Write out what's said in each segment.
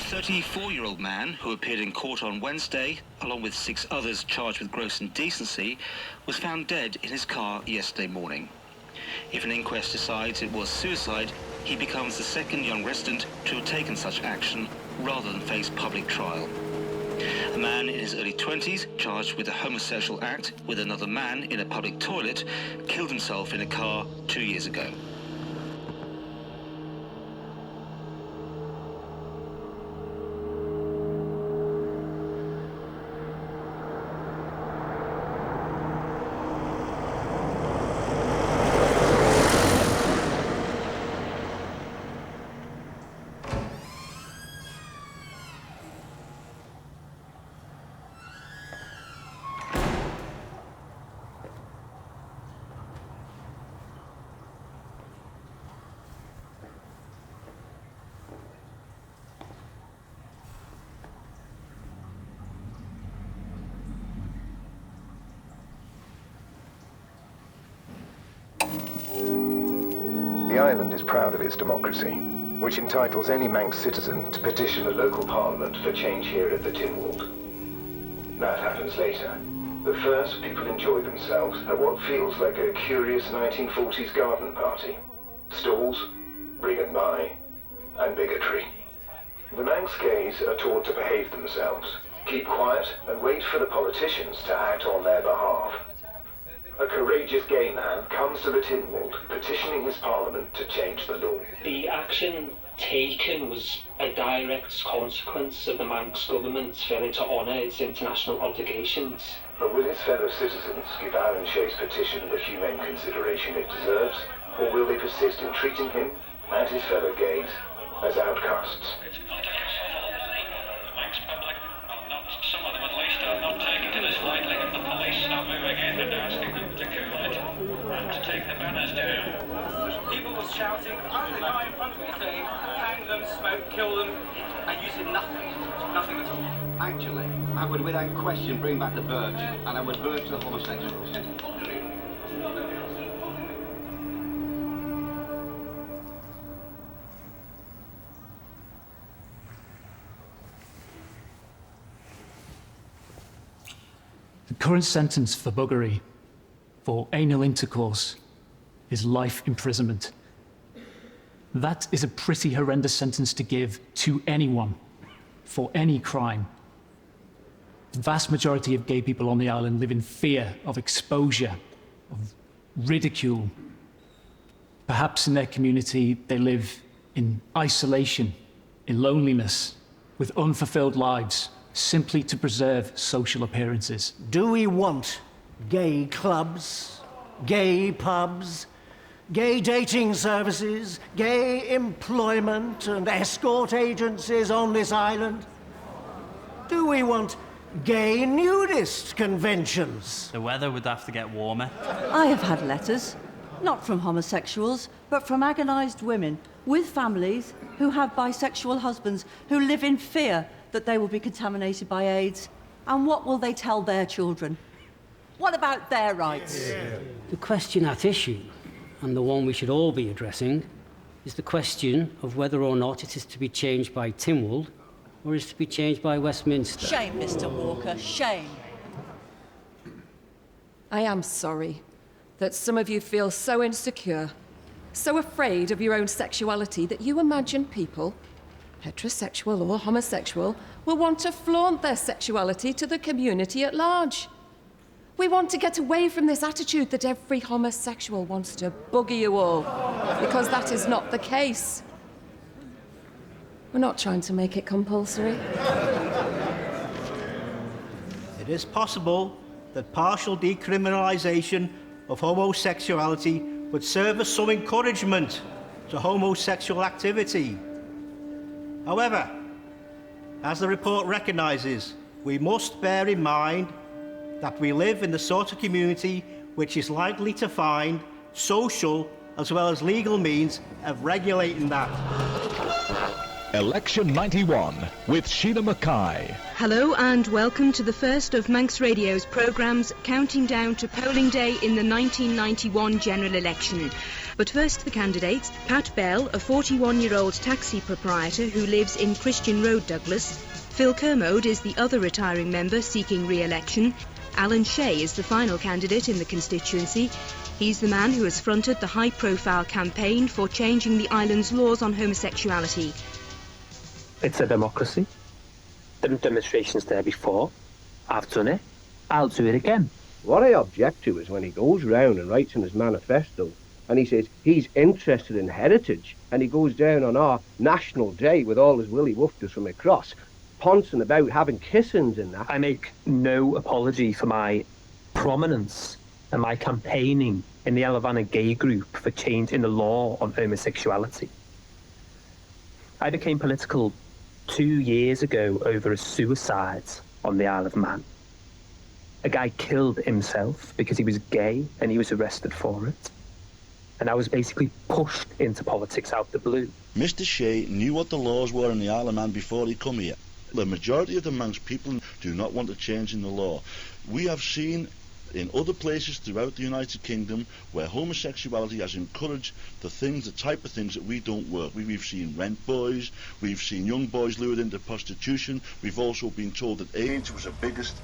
34-year-old man who appeared in court on Wednesday, along with 6 others charged with gross indecency, was found dead in his car yesterday morning. If an inquest decides it was suicide, he becomes the second young resident to have taken such action rather than face public trial. A man in his early 20s, charged with a homosexual act with another man in a public toilet, killed himself in a car 2 years ago. The island is proud of its democracy, which entitles any Manx citizen to petition the local parliament for change here at the Tynwald. That happens later. But first, people enjoy themselves at what feels like a curious 1940s garden party. Stalls, bring and buy, and bigotry. The Manx gays are taught to behave themselves, keep quiet, and wait for the politicians to act on their behalf. A courageous gay man comes to the Tynwald, petitioning his parliament to change the law. The action taken was a direct consequence of the Manx government failing to honour its international obligations. But will his fellow citizens give Alan Shea's petition the humane consideration it deserves, or will they persist in treating him and his fellow gays as outcasts? Some of them at least are not taking to this lightly, and the police are moving in and asking them to cool it and to take the banners down. People were shouting, the guy in front of me saying, hang them, smoke, kill them, and you said nothing at all. Actually, I would without question bring back the birch, and I would birch the homosexuals. The current sentence for buggery, for anal intercourse, is life imprisonment. That is a pretty horrendous sentence to give to anyone, for any crime. The vast majority of gay people on the island live in fear of exposure, of ridicule. Perhaps in their community they live in isolation, in loneliness, with unfulfilled lives, simply to preserve social appearances. Do we want gay clubs, gay pubs, gay dating services, gay employment and escort agencies on this island? Do we want gay nudist conventions? The weather would have to get warmer. I have had letters, not from homosexuals, but from agonised women with families who have bisexual husbands who live in fear that they will be contaminated by AIDS. And what will they tell their children? What about their rights? The question at issue, and the one we should all be addressing, is the question of whether or not it is to be changed by Tynwald or is to be changed by Westminster. Shame, Mr. Walker, shame. I am sorry that some of you feel so insecure, so afraid of your own sexuality that you imagine people, heterosexual or homosexual, will want to flaunt their sexuality to the community at large. We want to get away from this attitude that every homosexual wants to bugger you all, because that is not the case. We're not trying to make it compulsory. It is possible that partial decriminalisation of homosexuality would serve as some encouragement to homosexual activity. However, as the report recognises, we must bear in mind that we live in the sort of community which is likely to find social as well as legal means of regulating that. Election 91 with Sheila Mackay. Hello and welcome to the first of Manx Radio's programmes counting down to polling day in the 1991 general election. But first the candidates: Pat Bell, a 41-year-old taxi proprietor who lives in Christian Road, Douglas. Phil Kermode is the other retiring member seeking re-election. Alan Shea is the final candidate in the constituency. He's the man who has fronted the high-profile campaign for changing the island's laws on homosexuality. It's a democracy. There were demonstrations there before. I've done it. I'll do it again. What I object to is when he goes round and writes in his manifesto and he says he's interested in heritage, and he goes down on our national day with all his willy woofers from across, poncing about having kissings and that. I make no apology for my prominence and my campaigning in the Elevanna gay group for changing the law on homosexuality. I became political 2 years ago over a suicide on the Isle of Man. A guy killed himself because he was gay and he was arrested for it. And I was basically pushed into politics out the blue. Mr. Shea knew what the laws were in the Isle of Man before he come here. The majority of the Manx people do not want a change in the law. We have seen in other places throughout the United Kingdom where homosexuality has encouraged the type of things that we don't work. We've seen rent boys, we've seen young boys lured into prostitution. We've also been told that AIDS was the biggest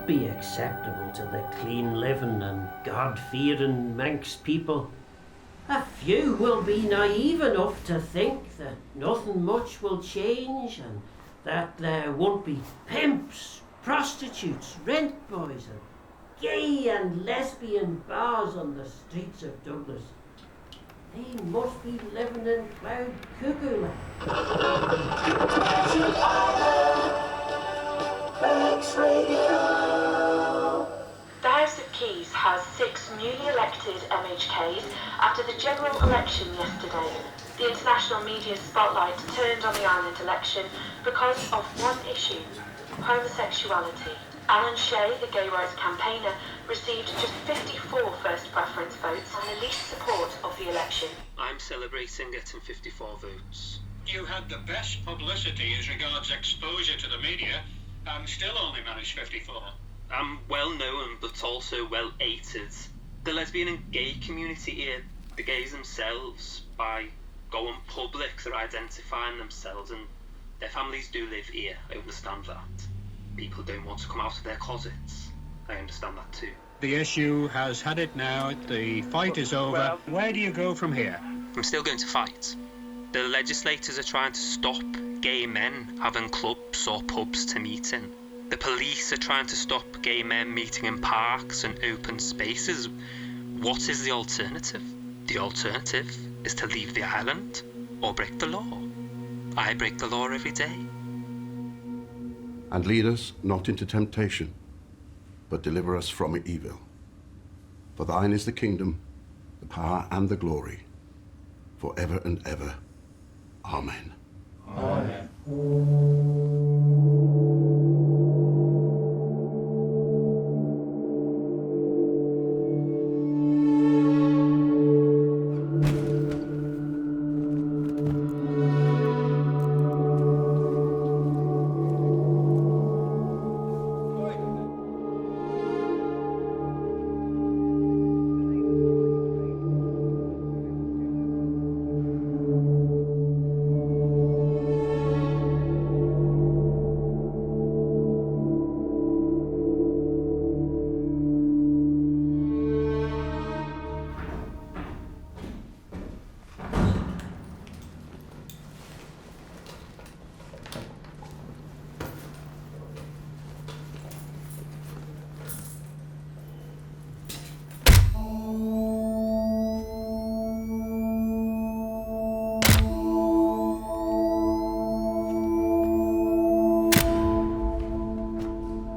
be acceptable to the clean-living and God-fearing Manx people. A few will be naive enough to think that nothing much will change and that there won't be pimps, prostitutes, rent boys and gay and lesbian bars on the streets of Douglas. They must be living in cloud cuckoo land. Manx Radio. The House of Keys has 6 newly elected MHKs after the general election yesterday. The international media spotlight turned on the island election because of one issue: homosexuality. Alan Shea, the gay rights campaigner, received just 54 first preference votes and the least support of the election. I'm celebrating getting 54 votes. You had the best publicity as regards exposure to the media and still only managed 54. I'm well known but also well hated. The lesbian and gay community here, the gays themselves, by going public, they're identifying themselves, and their families do live here. I understand that. People don't want to come out of their closets. I understand that too. The issue has had it now. The fight is over. Where do you go from here? I'm still going to fight. The legislators are trying to stop gay men having clubs or pubs to meet in. The police are trying to stop gay men meeting in parks and open spaces. What is the alternative? The alternative is to leave the island or break the law. I break the law every day. And lead us not into temptation, but deliver us from evil. For thine is the kingdom, the power, and the glory, forever and ever. Amen. Amen.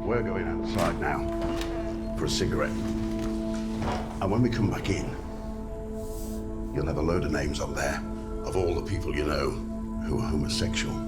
We're going outside now for a cigarette. And when we come back in, you'll have a load of names on there of all the people you know who are homosexual.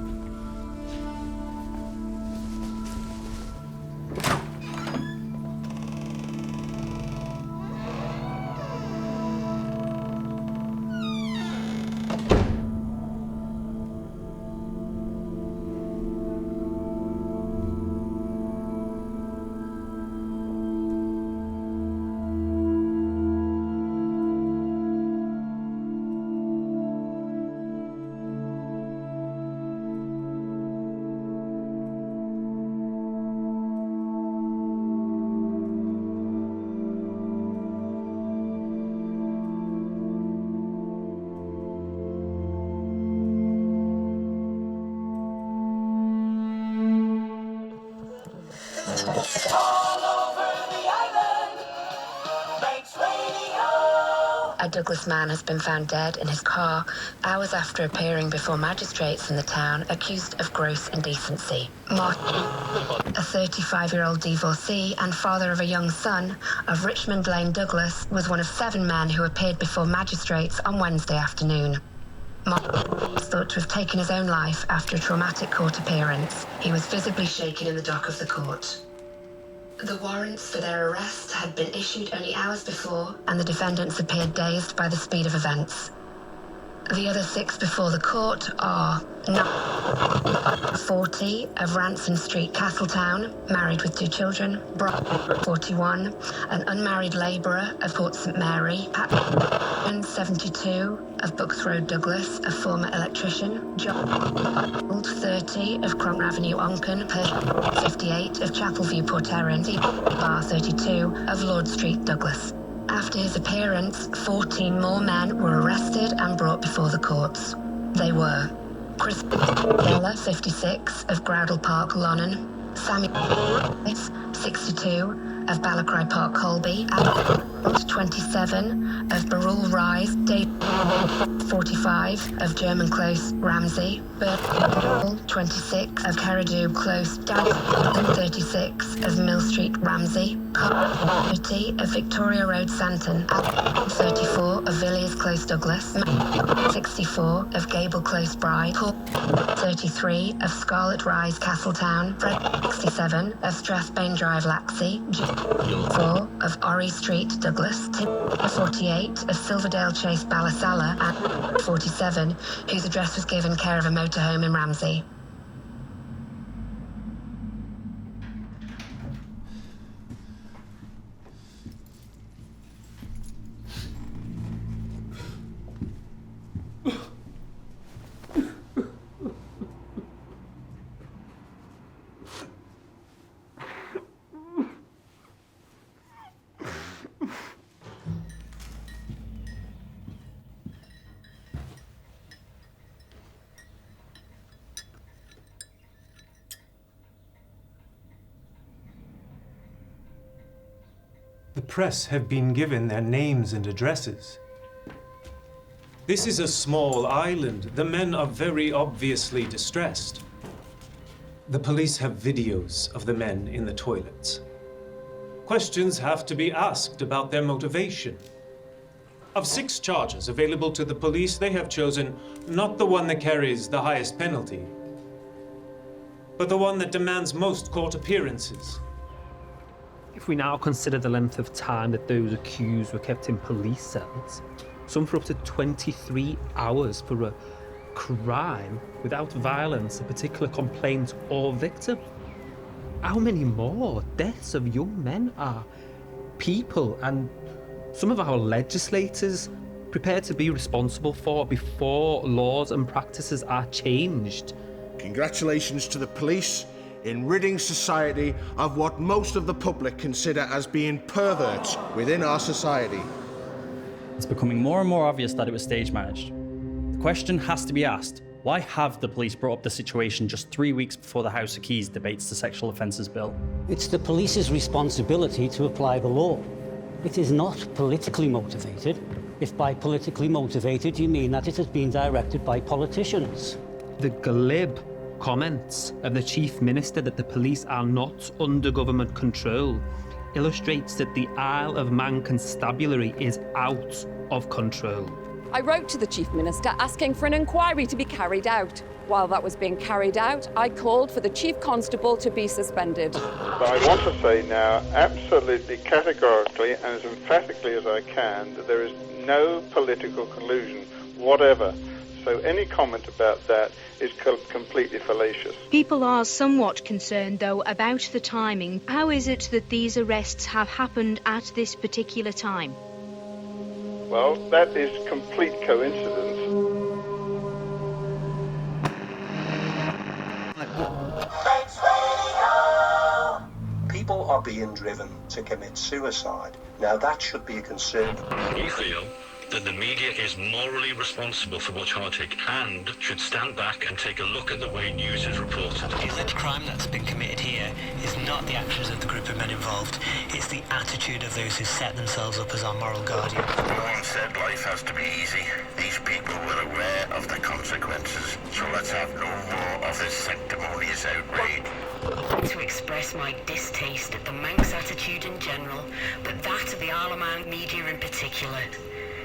A Douglas man has been found dead in his car hours after appearing before magistrates in the town accused of gross indecency. Martin, a 35-year-old divorcee and father of a young son of Richmond Lane Douglas, was one of 7 men who appeared before magistrates on Wednesday afternoon. Martin is thought to have taken his own life after a traumatic court appearance. He was visibly shaken in the dock of the court. The warrants for their arrest had been issued only hours before, and the defendants appeared dazed by the speed of events. The other 6 before the court are 40 of Ransom Street, Castletown, married with 2 children, 41, an unmarried labourer of Port St Mary, 72 of Bucks Road, Douglas, a former electrician, John 30 of Crompton Avenue, Onken, 58 of Chapelview, Port Erin, Bar 32 of Lord Street, Douglas. After his appearance, 14 more men were arrested and brought before the courts. They were Chris Geller, 56, of Groudle Park, Lonnon, Samuel 62, of Ballacry Park, Colby, Albert 27, of Barul Rise, Dave 45, of German Close, Ramsey, Bert 26, of Carradue Close, Dan 36, of Mill Street, Ramsey, 30 of Victoria Road, Santon, 34 of Villiers Close, Douglas, 64 of Gable Close, Bry, 33 of Scarlet Rise, Castletown, 67 of Strathbane Drive, Laxey, 4 of Orry Street, Douglas, 48 of Silverdale Chase, Ballasalla, and 47 whose address was given care of a motorhome in Ramsey. The press have been given their names and addresses. This is a small island. The men are very obviously distressed. The police have videos of the men in the toilets. Questions have to be asked about their motivation. Of 6 charges available to the police, they have chosen not the one that carries the highest penalty, but the one that demands most court appearances. If we now consider the length of time that those accused were kept in police cells, some for up to 23 hours for a crime without violence, a particular complaint or victim, how many more deaths of young men are people and some of our legislators prepared to be responsible for before laws and practices are changed? Congratulations to the police in ridding society of what most of the public consider as being perverts within our society. It's becoming more and more obvious that it was stage managed. The question has to be asked, why have the police brought up the situation just 3 weeks before the House of Keys debates the Sexual Offences Bill? It's the police's responsibility to apply the law. It is not politically motivated, if by politically motivated you mean that it has been directed by politicians. The glib comments of the Chief Minister that the police are not under government control illustrates that the Isle of Man constabulary is out of control. I wrote to the Chief Minister asking for an inquiry to be carried out. While that was being carried out, I called for the Chief Constable to be suspended. But I want to say now, absolutely categorically and as emphatically as I can, that there is no political collusion whatever. So any comment about that is completely fallacious. People are somewhat concerned, though, about the timing. How is it that these arrests have happened at this particular time? Well, that is complete coincidence. People are being driven to commit suicide. Now that should be a concern. We feel that the media is morally responsible for much heartache and should stand back and take a look at the way news is reported. The alleged crime that's been committed here is not the actions of the group of men involved, it's the attitude of those who set themselves up as our moral guardian. No one said life has to be easy. These people were aware of the consequences, so let's have no more of this sanctimonious outrage. To express my distaste at the Manx attitude in general, but that of the Isle of Man media in particular.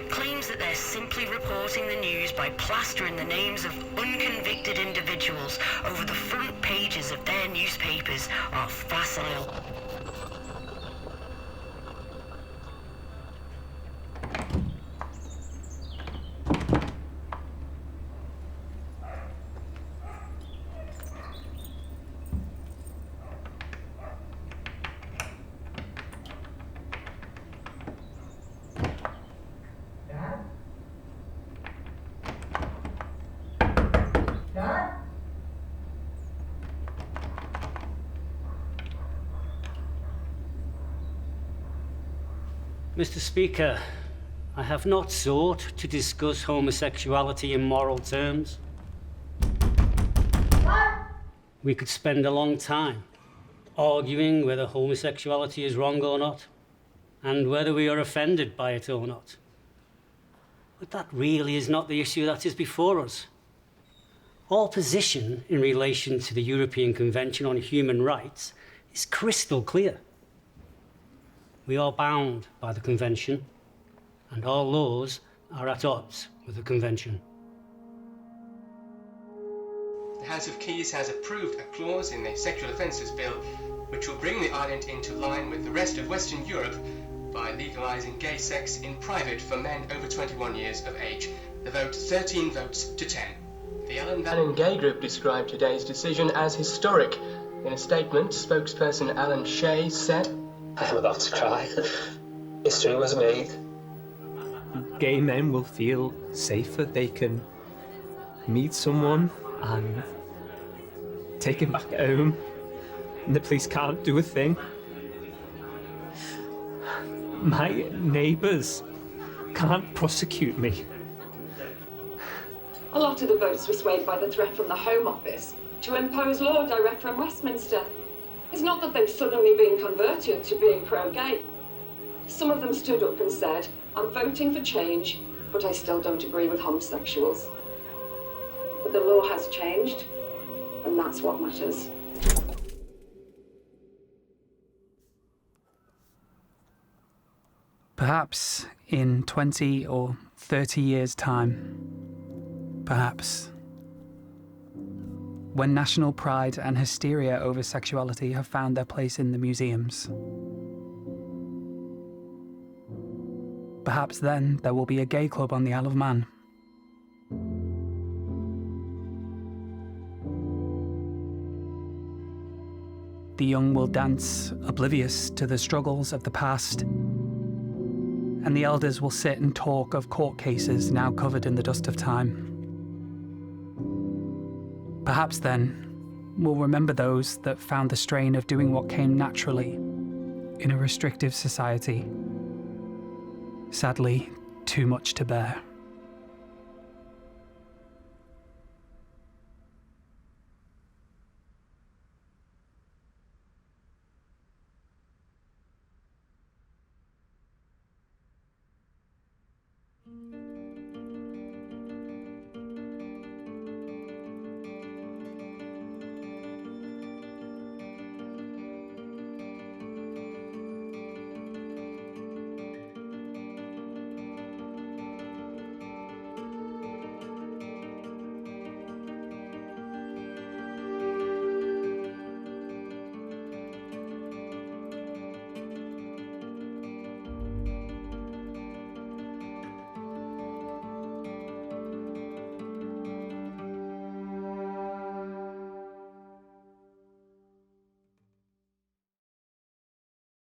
Claims that they're simply reporting the news by plastering the names of unconvicted individuals over the front pages of their newspapers are facile. Mr. Speaker, I have not sought to discuss homosexuality in moral terms. We could spend a long time arguing whether homosexuality is wrong or not, and whether we are offended by it or not. But that really is not the issue that is before us. Our position in relation to the European Convention on Human Rights is crystal clear. We are bound by the Convention, and our laws are at odds with the Convention. The House of Keys has approved a clause in the Sexual Offences Bill which will bring the island into line with the rest of Western Europe by legalising gay sex in private for men over 21 years of age. The vote 13 votes to 10. The Isle of Man Gay Group described today's decision as historic. In a statement, spokesperson Alan Shea said, I'm about to cry. History was made. Gay men will feel safer. They can meet someone and take him back home, and the police can't do a thing. My neighbours can't prosecute me. A lot of the votes were swayed by the threat from the Home Office to impose law direct from Westminster. It's not that they've suddenly been converted to being pro-gay. Some of them stood up and said, I'm voting for change, but I still don't agree with homosexuals. But the law has changed, and that's what matters. Perhaps in 20 or 30 years' time, perhaps, when national pride and hysteria over sexuality have found their place in the museums, perhaps then there will be a gay club on the Isle of Man. The young will dance, oblivious to the struggles of the past, and the elders will sit and talk of court cases now covered in the dust of time. Perhaps then, we'll remember those that found the strain of doing what came naturally in a restrictive society. Sadly, too much to bear.